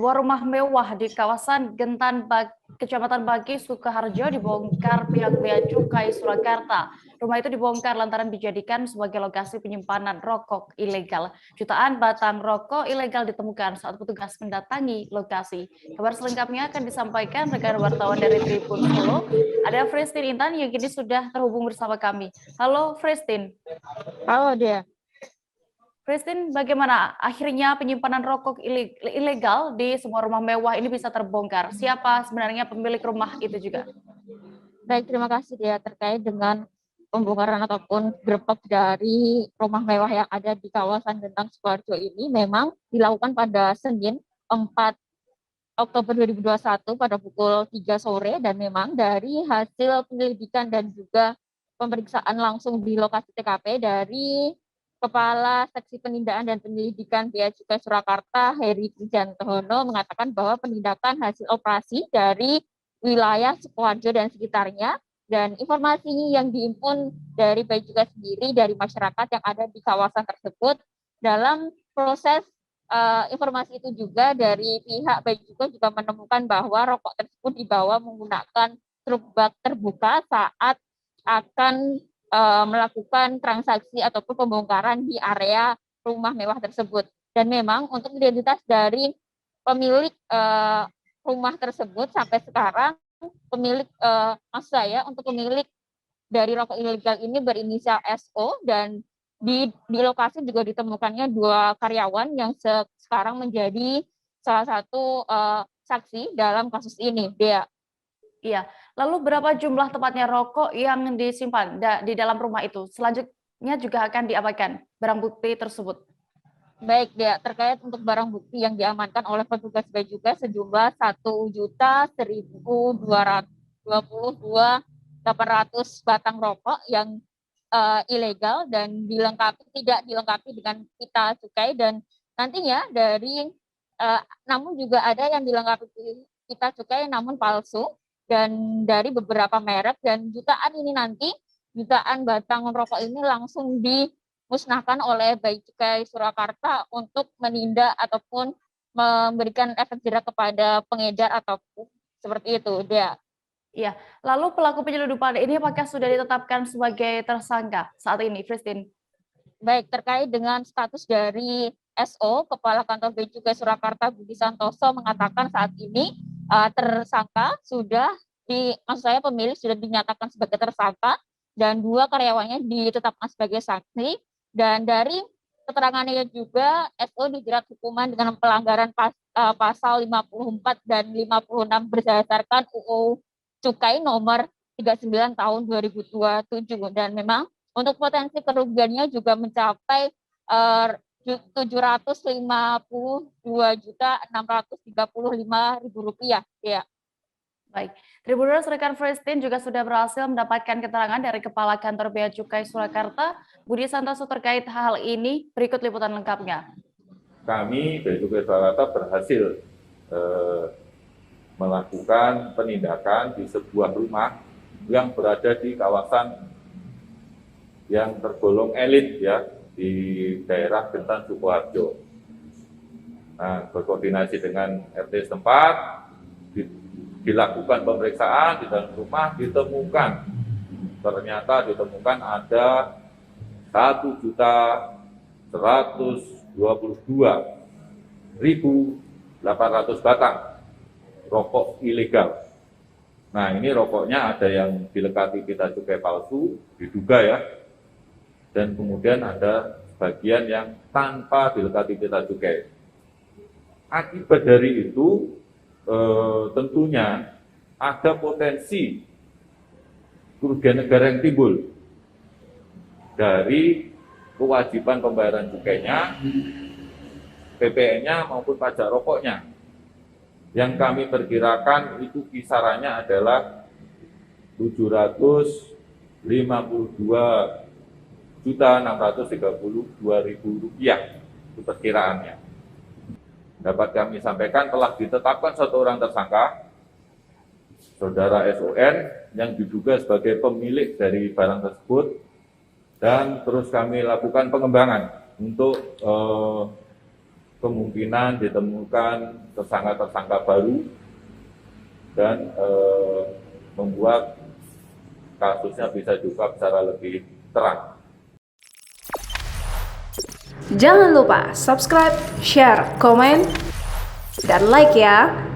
Sebuah rumah mewah di kawasan Kecamatan Bagi, Sukoharjo dibongkar pihak Bea Cukai Surakarta. Rumah itu dibongkar lantaran dijadikan sebagai lokasi penyimpanan rokok ilegal. Jutaan batang rokok ilegal ditemukan saat petugas mendatangi lokasi. Kabar selengkapnya akan disampaikan rekan wartawan dari Tribun Solo. Ada Fristin Intan yang kini sudah terhubung bersama kami. Halo Fristin. Halo dia. Christine, bagaimana akhirnya penyimpanan rokok ilegal di sebuah rumah mewah ini bisa terbongkar? Siapa sebenarnya pemilik rumah itu juga? Baik, terima kasih dia terkait dengan pembongkaran ataupun gerbek dari rumah mewah yang ada di kawasan Gentang Sukoharjo ini memang dilakukan pada Senin 4 Oktober 2021 pada pukul 3 sore dan memang dari hasil penyelidikan dan juga pemeriksaan langsung di lokasi TKP dari Kepala Seksi Penindaan dan Penyelidikan Bea Cukai Surakarta, Heri Prijantono, mengatakan bahwa penindakan hasil operasi dari wilayah Sukoharjo dan sekitarnya, dan informasi yang diimpun dari Bea Cukai sendiri dari masyarakat yang ada di kawasan tersebut. Dalam proses informasi itu juga dari pihak Bea Cukai juga menemukan bahwa rokok tersebut dibawa menggunakan truk bak terbuka saat akan melakukan transaksi ataupun pembongkaran di area rumah mewah tersebut. Dan memang untuk identitas dari pemilik rumah tersebut sampai sekarang maksud saya untuk pemilik dari rokok ilegal ini berinisial SO, dan di lokasi juga ditemukannya 2 karyawan yang sekarang menjadi salah satu saksi dalam kasus ini. Dea. Iya, lalu berapa jumlah tepatnya rokok yang disimpan di dalam rumah itu? Selanjutnya juga akan diapakan barang bukti tersebut? Baik, Dea, terkait untuk barang bukti yang diamankan oleh petugas Bea Cukai sejumlah 1.122.800 batang rokok yang ilegal dan tidak dilengkapi dengan pita cukai, dan nantinya namun juga ada yang dilengkapi pita cukai namun palsu dan dari beberapa merek, dan jutaan batang rokok ini langsung dimusnahkan oleh Bea Cukai Surakarta untuk menindak ataupun memberikan efek jerak kepada pengedar ataupun seperti itu, dia. Iya, lalu pelaku penyeludupan ini apakah sudah ditetapkan sebagai tersangka saat ini, Christine? Baik, terkait dengan status dari SO, Kepala Kantor Bea Cukai Surakarta Budi Santoso mengatakan saat ini tersangka maksud saya pemilik sudah dinyatakan sebagai tersangka dan 2 karyawannya ditetapkan sebagai saksi, dan dari keterangannya juga SO dijerat hukuman dengan pelanggaran pasal 54 dan 56 berdasarkan UU Cukai nomor 39 tahun 2027, dan memang untuk potensi kerugiannya juga mencapai 752.635.000 rupiah. Ya. Baik, Tribuners rekan Fristin juga sudah berhasil mendapatkan keterangan dari Kepala Kantor Bea Cukai Surakarta, Budi Santoso, terkait hal ini. Berikut liputan lengkapnya. Kami Bea Cukai Surakarta berhasil melakukan penindakan di sebuah rumah yang berada di kawasan yang tergolong elit ya di daerah Gentang Sukoharjo. Nah, berkoordinasi dengan RT setempat, dilakukan pemeriksaan di dalam rumah, ternyata ditemukan ada 1.122.800 batang rokok ilegal. Nah, ini rokoknya ada yang dilengkapi pita cukai palsu, diduga ya, dan kemudian ada bagian yang tanpa dilengkapi pita cukai. Akibat dari itu tentunya ada potensi kerugian negara yang timbul dari kewajiban pembayaran cukainya, PPN-nya maupun pajak rokoknya. Yang kami perkirakan itu kisarannya adalah 752.632.000 rupiah, itu perkiraannya. Dapat kami sampaikan telah ditetapkan 1 orang tersangka, saudara SON, yang diduga sebagai pemilik dari barang tersebut, dan terus kami lakukan pengembangan untuk kemungkinan ditemukan tersangka-tersangka baru dan membuat kasusnya bisa diungkap secara lebih terang. Jangan lupa subscribe, share, komen, dan like ya.